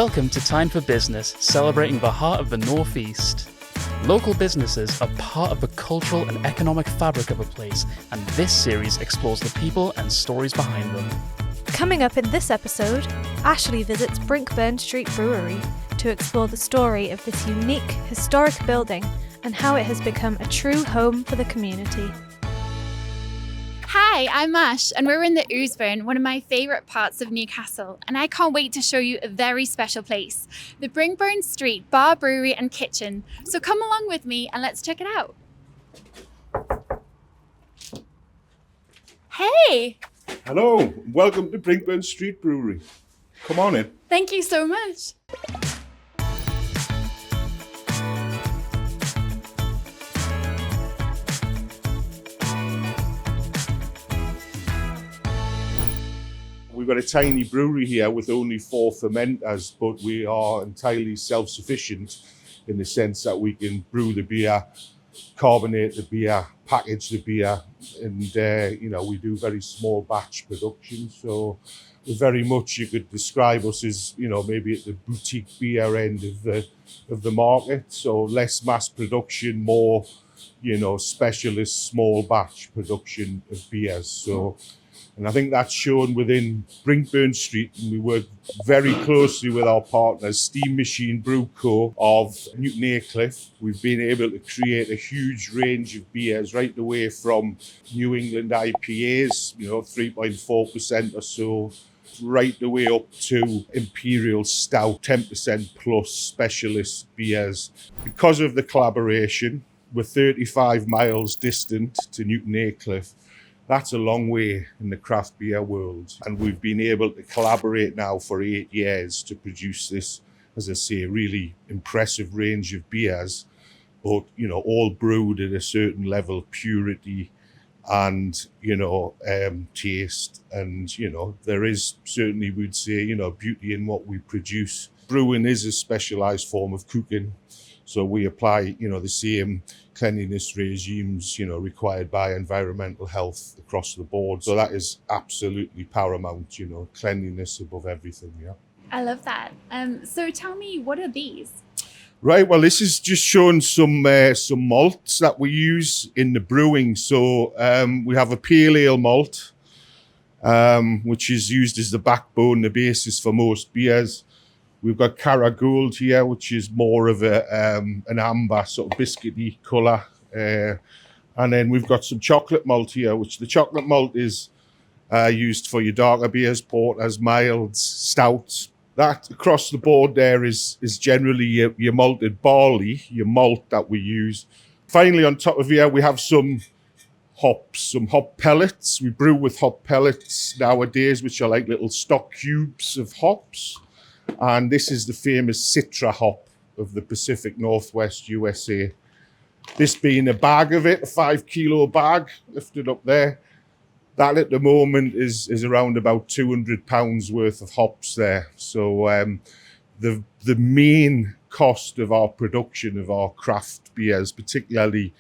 Welcome to Tyne for Business, celebrating the heart of the North East. Local businesses are part of the cultural and economic fabric of a place, and this series explores the people and stories behind them. Coming up in this episode, Ashleigh visits Brinkburn Street Brewery to explore the story of this unique, historic building and how it has become a true home for the community. Hi, I'm Ash, and we're in the Ouseburn, one of my favourite parts of Newcastle, and I can't wait to show you a very special place, the Brinkburn Street Bar, Brewery and Kitchen. So come along with me and let's check it out. Hey! Hello, welcome to Brinkburn Street Brewery. Come on in. Thank you so much. We've got a tiny brewery here with only 4 fermenters, but we are entirely self-sufficient in the sense that we can brew the beer, carbonate the beer, package the beer, and we do very small batch production. So we're very much, you could describe us as, maybe at the boutique beer end of the market. So less mass production, more, specialist small batch production of beers. And I think that's shown within Brinkburn Street, and we work very closely with our partners, Steam Machine Brew Co. of Newton Aycliffe. We've been able to create a huge range of beers, right away from New England IPAs, 3.4% or so, right the way up to Imperial Stout, 10% plus specialist beers. Because of the collaboration, we're 35 miles distant to Newton Aycliffe. That's a long way in the craft beer world. And we've been able to collaborate now for 8 years to produce this, as I say, really impressive range of beers, but, all brewed at a certain level, purity and, taste. And, there is certainly, we'd say, beauty in what we produce. Brewing is a specialized form of cooking. So we apply, the same cleanliness regimes, required by environmental health across the board. So that is absolutely paramount, cleanliness above everything, yeah. I love that. So tell me, what are these? Right, well, this is just showing some malts that we use in the brewing. So we have a pale ale malt, which is used as the backbone, the basis for most beers. We've got Cara Gold here, which is more of an amber sort of biscuity colour. And then we've got some chocolate malt here, which the chocolate malt is used for your darker beers, porters, milds, stouts. That across the board there is generally your malted barley, your malt that we use. Finally, on top of here, we have some hops, some hop pellets. We brew with hop pellets nowadays, which are like little stock cubes of hops. And this is the famous Citra hop of the Pacific Northwest USA. This being a bag of it, a 5 kilo bag, lifted up there. That at the moment is around about 200 pounds worth of hops there. So the main cost of our production of our craft beers, particularly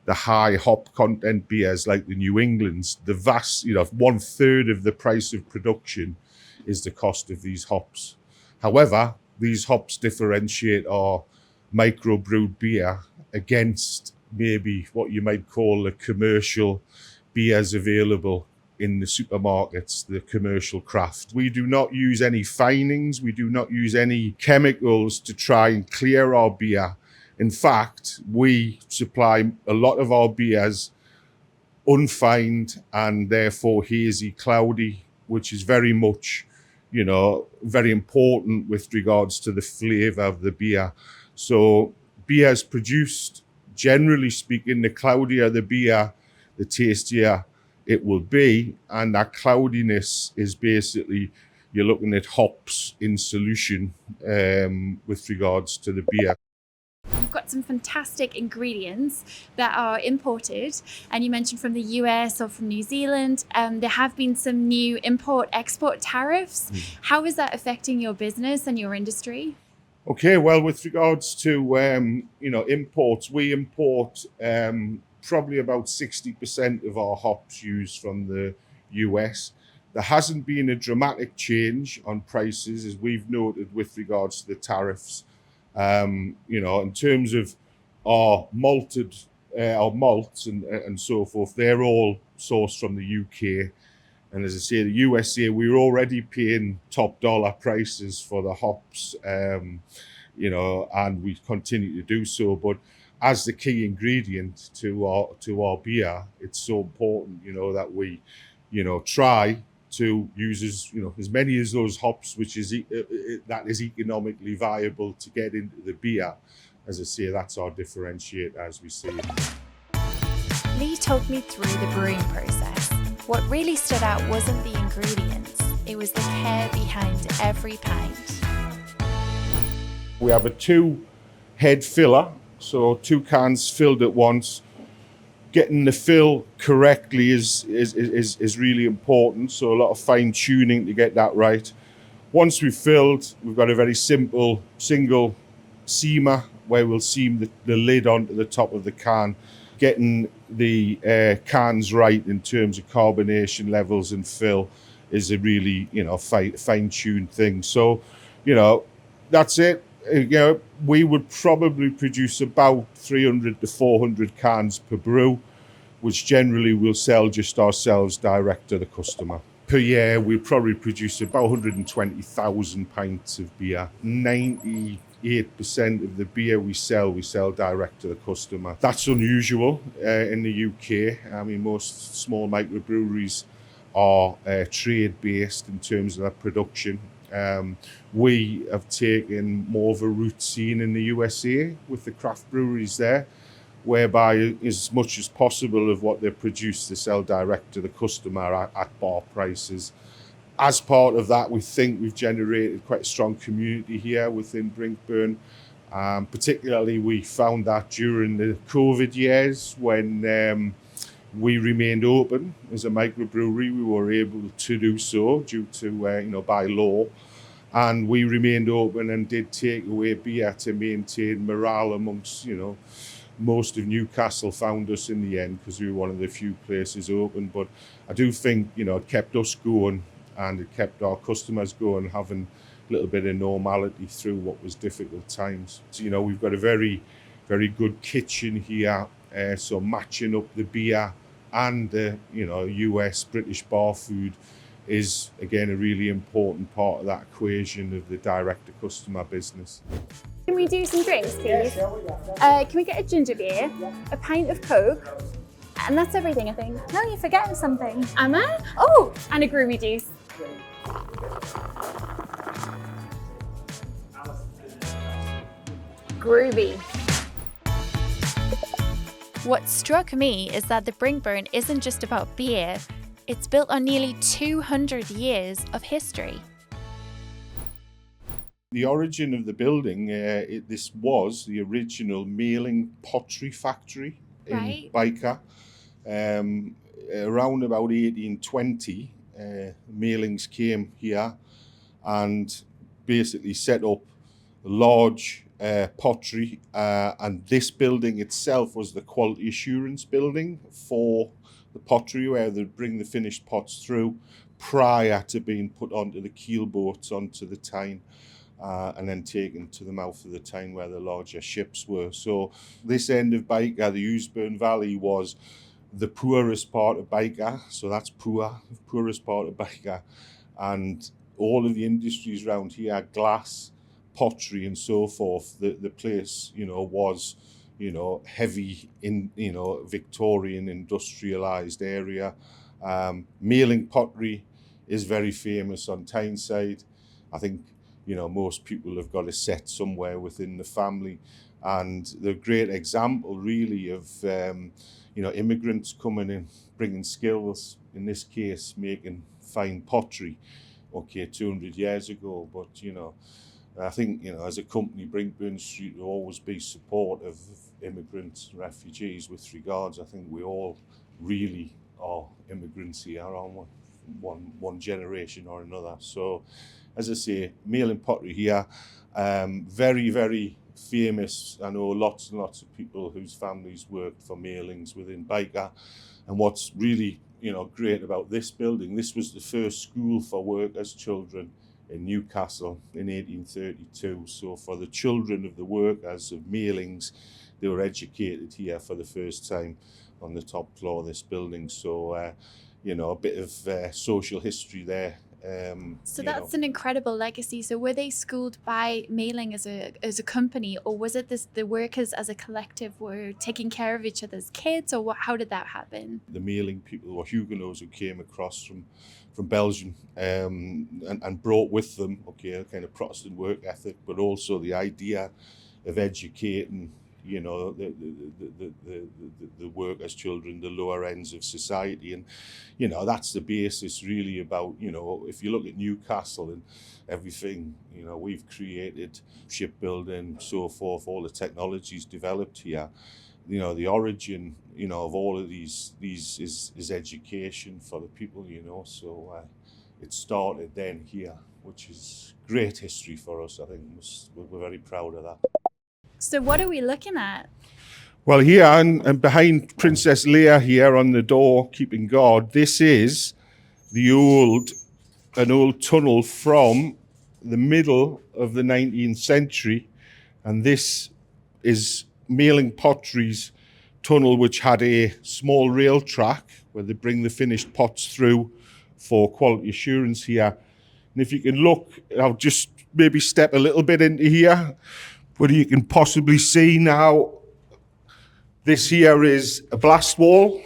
the high hop content beers like the New Englands, the vast, 1/3 of the price of production is the cost of these hops. However, these hops differentiate our microbrewed beer against maybe what you might call the commercial beers available in the supermarkets, the commercial craft. We do not use any finings. We do not use any chemicals to try and clear our beer. In fact, we supply a lot of our beers unfined and therefore hazy, cloudy, which is very much very important with regards to the flavour of the beer. So beers produced, generally speaking, the cloudier the beer, the tastier it will be. And that cloudiness is basically, you're looking at hops in solution with regards to the beer. You've got some fantastic ingredients that are imported, and you mentioned from the US or from New Zealand. There have been some new import-export tariffs. How is that affecting your business and your industry? Okay, well, with regards to imports, we import probably about 60% of our hops used from the US. There hasn't been a dramatic change on prices, as we've noted, with regards to the tariffs. In terms of our our malts and so forth, they're all sourced from the UK. And as I say, the USA, we're already paying top dollar prices for the hops, and we continue to do so. But as the key ingredient to our beer, it's so important, that we, try to use as many as those hops, which is that is economically viable to get into the beer. As I say, that's our differentiator as we see it. Lee told me through the brewing process. What really stood out wasn't the ingredients, it was the care behind every pint. We have a 2-head filler, so 2 cans filled at once. Getting the fill correctly is really important, so a lot of fine tuning to get that right. Once we've filled, we've got a very simple single seamer where we'll seam the lid onto the top of the can. Getting the cans right in terms of carbonation levels and fill is a really, fine-tuned thing. So, that's it. We would probably produce about 300 to 400 cans per brew, which generally we'll sell just ourselves direct to the customer. Per year, we probably produce about 120,000 pints of beer. 98% of the beer we sell direct to the customer. That's unusual in the UK. I mean, most small microbreweries are trade-based in terms of their production. We have taken more of a route scene in the USA with the craft breweries there, whereby as much as possible of what they produce, they sell direct to the customer at bar prices. As part of that, we think we've generated quite a strong community here within Brinkburn. Particularly, we found that during the COVID years when we remained open as a microbrewery. We were able to do so due to, by law. And we remained open and did take away beer to maintain morale amongst, most of Newcastle found us in the end because we were one of the few places open. But I do think, it kept us going and it kept our customers going, having a little bit of normality through what was difficult times. So, we've got a very, very good kitchen here. So matching up the beer and the, US British bar food is, again, a really important part of that equation of the direct-to-customer business. Can we do some drinks, please? Can we get a ginger beer, a pint of Coke, and that's everything, I think. No, you're forgetting something. Am I? Oh, and a groovy juice. Groovy. What struck me is that the Brinkburn isn't just about beer, it's built on nearly 200 years of history. The origin of the building, this was the original Maling Pottery factory in Byker. Around about 1820, Malings came here and basically set up a large pottery, and this building itself was the quality assurance building for the pottery, where they'd bring the finished pots through prior to being put onto the keel boats onto the Tyne, and then taken to the mouth of the Tyne where the larger ships were. So this end of Byker, the Ouseburn Valley, was the poorest part of Byker, so that's poorest part of Byker, and all of the industries around here, glass, pottery and so forth, the place, was, heavy in, Victorian industrialized area. Maling Pottery is very famous on Tyneside. I think, most people have got a set somewhere within the family, and the great example really of, immigrants coming in, bringing skills, in this case, making fine pottery, 200 years ago, but, I think, as a company, Brinkburn Street will always be supportive of immigrants and refugees with regards. I think we all really are immigrants here on one generation or another. So, as I say, Maling Pottery here, very, very famous. I know lots and lots of people whose families worked for Malings within Byker. And what's really great about this building, this was the first school for workers' children in Newcastle in 1832. So for the children of the workers of Malings, they were educated here for the first time on the top floor of this building. So, a bit of social history there. So that's an incredible legacy. So were they schooled by Maling as a company, or was it the workers as a collective were taking care of each other's kids, or how did that happen? The Maling people were Huguenots who came across from Belgium and brought with them, a kind of Protestant work ethic, but also the idea of educating the workers' children, the lower ends of society. And, that's the basis really about, if you look at Newcastle and everything, we've created shipbuilding, so forth, all the technologies developed here. The origin, of all of these is education for the people, so it started then here, which is great history for us. I think we're very proud of that. So what are we looking at? Well, here and behind Princess Leia here on the door, keeping guard, this is an old tunnel from the middle of the 19th century. And this is Maling Pottery's tunnel, which had a small rail track where they bring the finished pots through for quality assurance here. And if you can look, I'll just maybe step a little bit into here, but you can possibly see now, this here is a blast wall,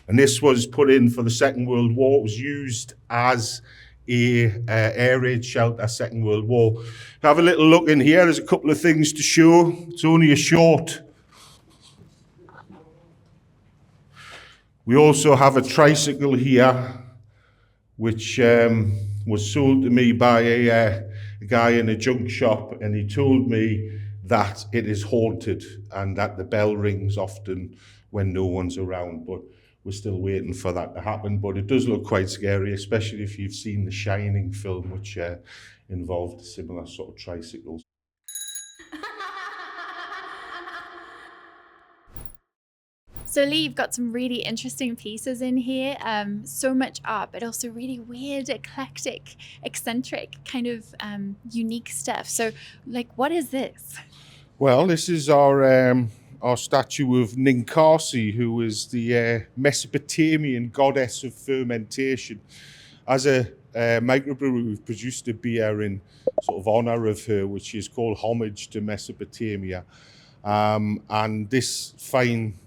and this was put in for the Second World War. It was used as a air raid shelter, Second World War. Have a little look in here. There's a couple of things to show. It's only a short. We also have a tricycle here, which was sold to me by a guy in a junk shop, and he told me that it is haunted and that the bell rings often when no one's around, but we're still waiting for that to happen. But it does look quite scary, especially if you've seen the Shining film, which involved similar sort of tricycles. So Lee, you've got some really interesting pieces in here. So much art, but also really weird, eclectic, eccentric, kind of unique stuff. So, what is this? Well, this is our statue of Ninkasi, who is the Mesopotamian goddess of fermentation. As a microbrewery, we've produced a beer in sort of honor of her, which is called Homage to Mesopotamia. And this fine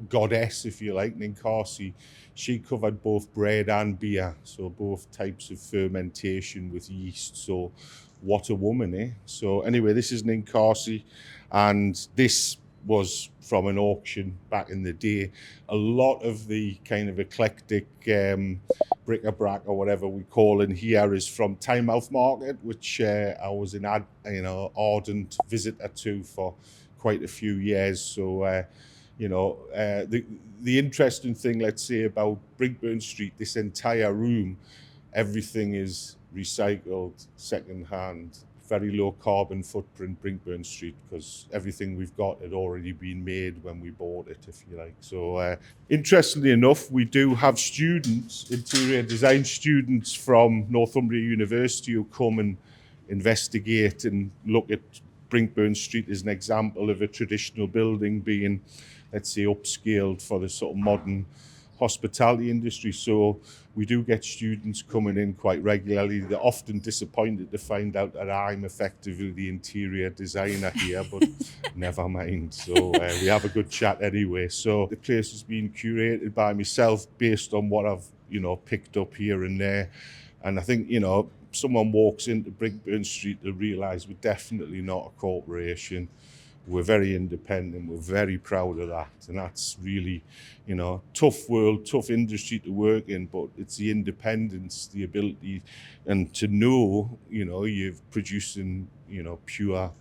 goddess, if you like, Ninkasi, she covered both bread and beer, so both types of fermentation with yeast. So what a woman, eh? So anyway, this is Ninkasi, and this was from an auction back in the day. A lot of the kind of eclectic bric-a-brac or whatever we call in here is from Tyne Market, which I was an ardent visitor to for quite a few years. So the interesting thing, let's say, about Brinkburn Street, this entire room, everything is recycled, second-hand, very low carbon footprint Brinkburn Street, because everything we've got had already been made when we bought it, if you like. So interestingly enough, we do have students, interior design students from Northumbria University, who come and investigate and look at Brinkburn Street as an example of a traditional building being, let's say, upscaled for the sort of modern hospitality industry. So we do get students coming in quite regularly. They're often disappointed to find out that I'm effectively the interior designer here, but never mind. So we have a good chat anyway. So the place has been curated by myself based on what I've, picked up here and there. And I think, someone walks into Brinkburn Street to realise we're definitely not a corporation. We're very independent. We're very proud of that. And that's really, tough world, tough industry to work in, but it's the independence, the ability, and to know, you're producing, pure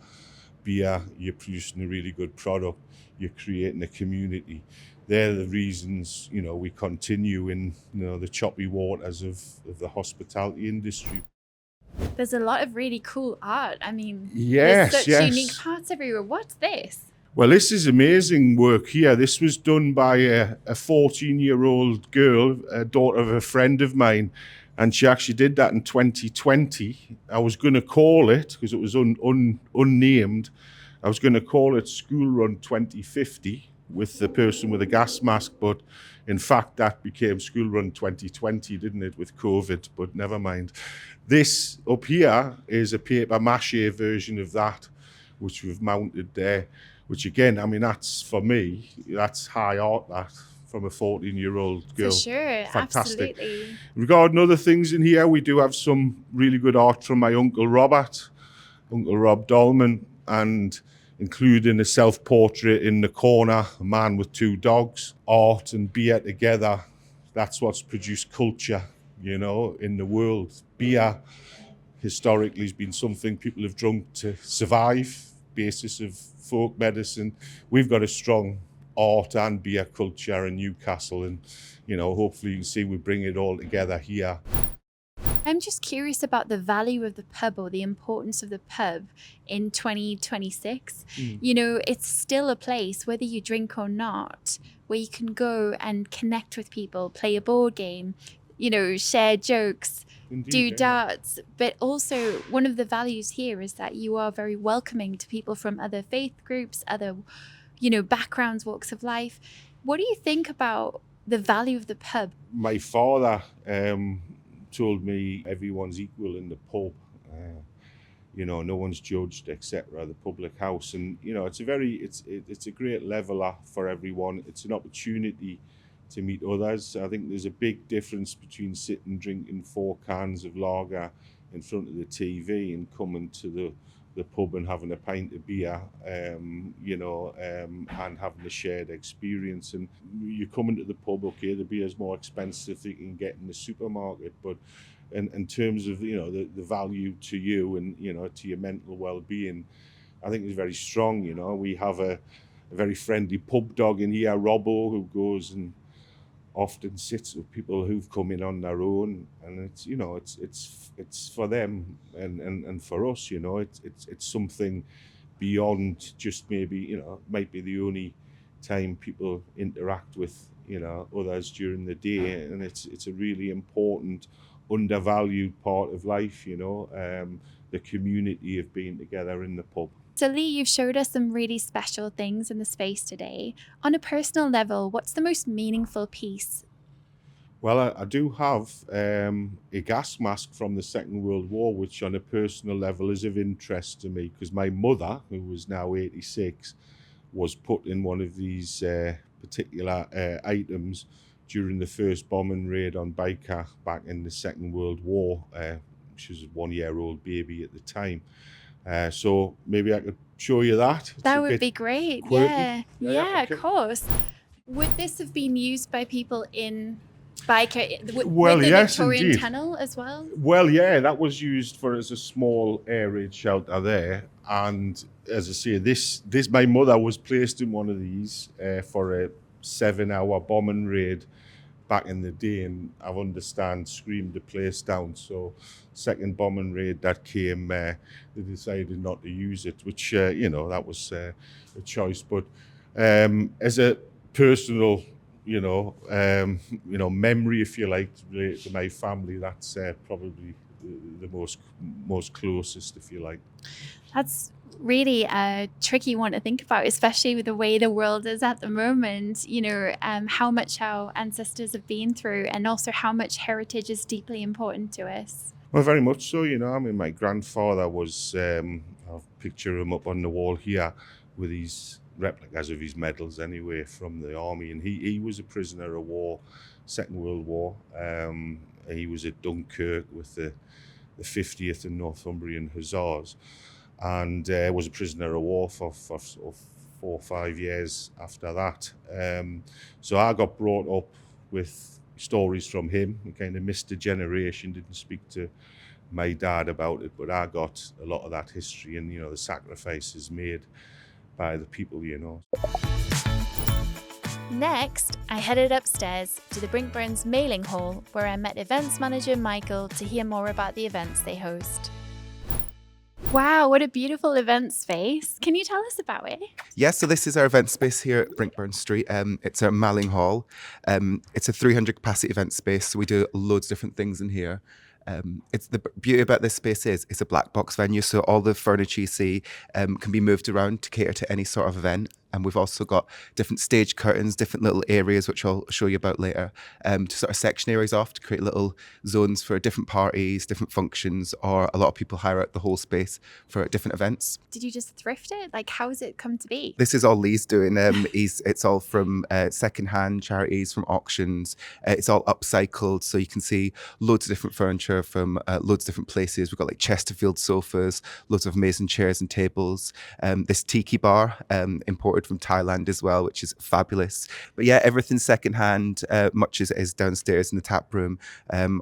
beer, you're producing a really good product, you're creating a community. They're the reasons, we continue in, the choppy waters of the hospitality industry. There's a lot of really cool art. I mean, yes, there's such unique parts everywhere. What's this? Well, this is amazing work here. This was done by a 14-year-old girl, a daughter of a friend of mine, and she actually did that in 2020. I was going to call it, because it was unnamed, I was going to call it School Run 2050 with the person with a gas mask, but in fact that became School Run 2020, didn't it, with COVID, but never mind. This up here is a paper mache version of that, which we've mounted there. Which again, I mean, that's, for me, that's high art, that, from a 14-year-old girl. For sure, Fantastic. absolutely. Regarding other things in here, we do have some really good art from my Uncle Robert, Uncle Rob Dolman, and including a self-portrait in the corner, a man with 2 dogs. Art and beer together, that's what's produced culture, you know, in the world. Beer, historically, has been something people have drunk to survive, basis of folk medicine. We've got a strong art and beer culture in Newcastle, and you know, hopefully you can see we bring it all together here. I'm just curious about the value of the pub, or the importance of the pub in 2026. You know, it's still a place, whether you drink or not, where you can go and connect with people, play a board game, you know, share jokes, Indeed, do yeah. darts. But also, one of the values here is that you are very welcoming to people from other faith groups, other, you know, backgrounds, walks of life. What do you think about the value of the pub? My father told me everyone's equal in the pub. You know, no one's judged, etc. The public house, and you know, it's a great leveler for everyone. It's an opportunity to meet others. I think there's a big difference between sitting drinking 4 cans of lager in front of the TV and coming to the pub and having a pint of beer, you know, and having a shared experience. And you come into the pub, okay, the beer's more expensive than you can get in the supermarket, but in terms of, you know, the value to you and, you know, to your mental well-being, I think it's very strong. You know, we have a very friendly pub dog in here, Robbo, who goes and often sits with people who've come in on their own, and it's, you know, it's for them and for us, you know, it's something beyond just maybe, you know, might be the only time people interact with, you know, others during the day, and it's a really important, undervalued part of life, you know, the community of being together in the pub. So Lee, you've showed us some really special things in the space today. On a personal level, what's the most meaningful piece? Well, I do have a gas mask from the Second World War, which on a personal level is of interest to me, because my mother, who was now 86, was put in one of these particular items during the first bombing raid on Baker back in the Second World War. She was a 1-year-old baby at the time. So maybe I could show you that. That would be great. Quirky. Yeah, okay. Of course. Would this have been used by people in Baker, Well, with the yes, Victorian indeed. tunnel as well? Well, yeah, that was used as a small air raid shelter there. And as I say, this my mother was placed in one of these for a 7-hour bombing raid back in the day, and I understand screamed the place down. So second bombing raid that came, they decided not to use it, which, you know, that was a choice. But as a personal, you know, memory, if you like, related to my family, that's probably the most closest, if you like. That's really a tricky one to think about, especially with the way the world is at the moment, you know, how much our ancestors have been through, and also how much heritage is deeply important to us. Well, very much so, you know. I mean, my grandfather was, I'll picture him up on the wall here with these replicas of his medals anyway from the army, and he was a prisoner of war, Second World War. He was at Dunkirk with the 50th and Northumbrian Hussars, and was a prisoner of war for 4 or 5 years after that. So I got brought up with stories from him. I kind of missed a generation, didn't speak to my dad about it, but I got a lot of that history and, you know, the sacrifices made by the people, you know. Next, I headed upstairs to the Brinkburn's mailing hall, where I met events manager Michael to hear more about the events they host. Wow, what a beautiful event space. Can you tell us about it? Yeah, so this is our event space here at Brinkburn Street. It's our Maling Hall. It's a 300 capacity event space, so we do loads of different things in here. It's the beauty about this space is it's a black box venue, so all the furniture you see can be moved around to cater to any sort of event. And we've also got different stage curtains, different little areas, which I'll show you about later, to sort of section areas off to create little zones for different parties, different functions, or a lot of people hire out the whole space for different events. Did you just thrift it? Like, how has it come to be? This is all Lee's doing. It's all from second-hand charities, from auctions. It's all upcycled, so you can see loads of different furniture from loads of different places. We've got like Chesterfield sofas, loads of amazing chairs and tables. This tiki bar, imported from Thailand as well, which is fabulous. But yeah, everything's second-hand, much as it is downstairs in the tap room.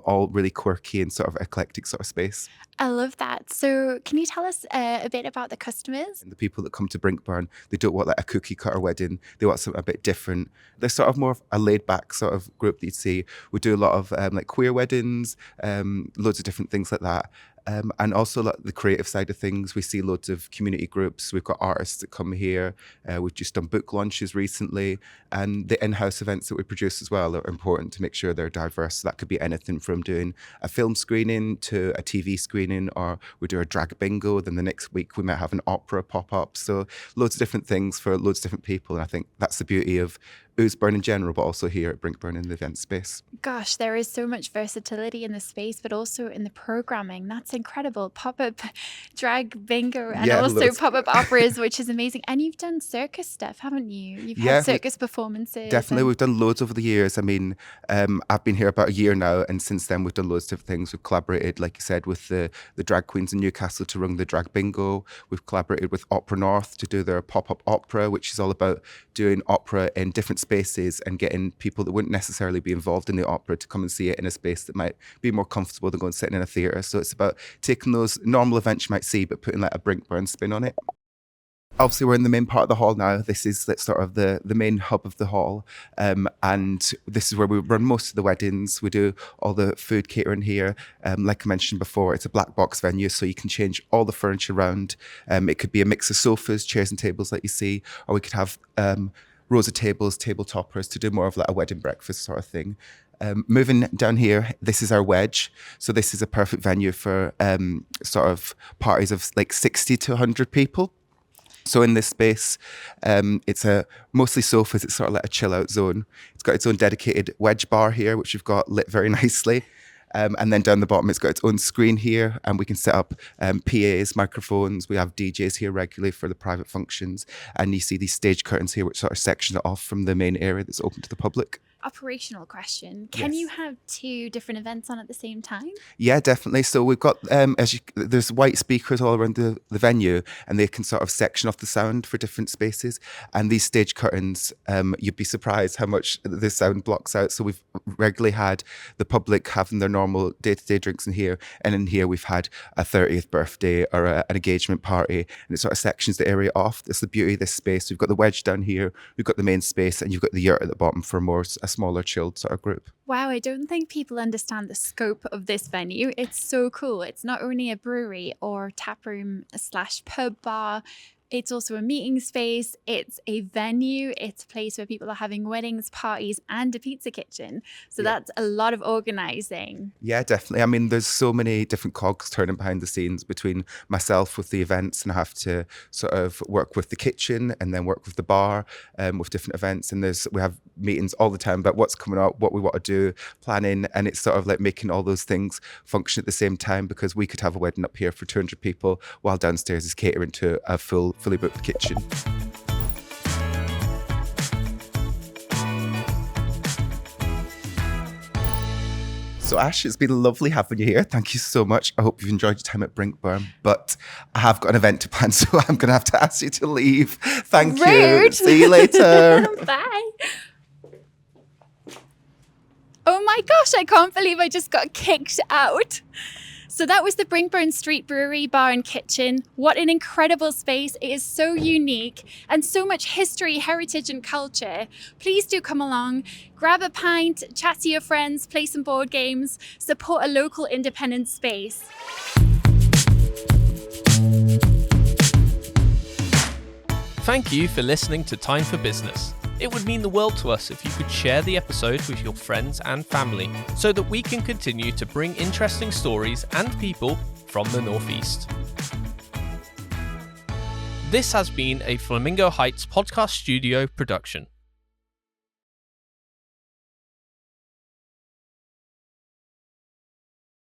All really quirky and sort of eclectic sort of space. I love that. So can you tell us a bit about the customers? And the people that come to Brinkburn, they don't want like a cookie cutter wedding. They want something a bit different. They're sort of more of a laid back sort of group that you'd see. We do a lot of like queer weddings, loads of different things like that. And also like the creative side of things, we see loads of community groups. We've got artists that come here. We've just done book launches recently, and the in-house events that we produce as well are important to make sure they're diverse. So that could be anything from doing a film screening to a TV screening, or we do a drag bingo. Then the next week we might have an opera pop up. So loads of different things for loads of different people. And I think that's the beauty of Ouseburn in general, but also here at Brinkburn in the event space. Gosh, there is so much versatility in the space, but also in the programming. That's incredible. Pop-up drag bingo and also pop-up operas, which is amazing. And you've done circus stuff, haven't you? You've had circus performances. Definitely. We've done loads over the years. I mean, I've been here about a year now, and since then we've done loads of different things. We've collaborated, like you said, with the drag queens in Newcastle to run the drag bingo. We've collaborated with Opera North to do their pop-up opera, which is all about doing opera in different spaces and getting people that wouldn't necessarily be involved in the opera to come and see it in a space that might be more comfortable than going sitting in a theatre. So it's about taking those normal events you might see, but putting like a Brinkburn spin on it. Obviously, we're in the main part of the hall now. This is sort of the main hub of the hall. And this is where we run most of the weddings. We do all the food catering here. Like I mentioned before, it's a black box venue, so you can change all the furniture around. It could be a mix of sofas, chairs and tables like you see, or we could have rows of tables, table toppers to do more of like a wedding breakfast sort of thing. Moving down here, this is our wedge. So this is a perfect venue for sort of parties of like 60 to 100 people. So in this space, it's mostly sofas. It's sort of like a chill out zone. It's got its own dedicated wedge bar here, which we've got lit very nicely. And then down the bottom, it's got its own screen here, and we can set up PAs, microphones. We have DJs here regularly for the private functions. And you see these stage curtains here, which sort of section it off from the main area that's open to the public. Operational question. Can you have two different events on at the same time? Yeah, definitely. So we've got, there's white speakers all around the venue, and they can sort of section off the sound for different spaces. And these stage curtains, you'd be surprised how much the sound blocks out. So we've regularly had the public having their normal day-to-day drinks in here. And in here, we've had a 30th birthday or an engagement party, and it sort of sections the area off. That's the beauty of this space. We've got the wedge down here, we've got the main space, and you've got the yurt at the bottom for a smaller, chilled sort of group. Wow, I don't think people understand the scope of this venue. It's so cool. It's not only a brewery or tap room / pub bar. It's also a meeting space. It's a venue. It's a place where people are having weddings, parties, and a pizza kitchen. So that's a lot of organizing. Yeah, definitely. I mean, there's so many different cogs turning behind the scenes between myself with the events, and I have to sort of work with the kitchen and then work with the bar with different events. And we have meetings all the time about what's coming up, what we want to do, planning. And it's sort of like making all those things function at the same time, because we could have a wedding up here for 200 people while downstairs is catering to a fully booked kitchen. So Ash, it's been lovely having you here. Thank you so much. I hope you've enjoyed your time at Brinkburn, but I have got an event to plan, so I'm going to have to ask you to leave. Thank you. See you later. Bye. Oh my gosh, I can't believe I just got kicked out. So that was the Brinkburn Street Brewery Bar and Kitchen. What an incredible space. It is so unique and so much history, heritage and culture. Please do come along, grab a pint, chat to your friends, play some board games, support a local independent space. Thank you for listening to Time for Business. It would mean the world to us if you could share the episode with your friends and family so that we can continue to bring interesting stories and people from the Northeast. This has been a Flamingo Heights podcast studio production.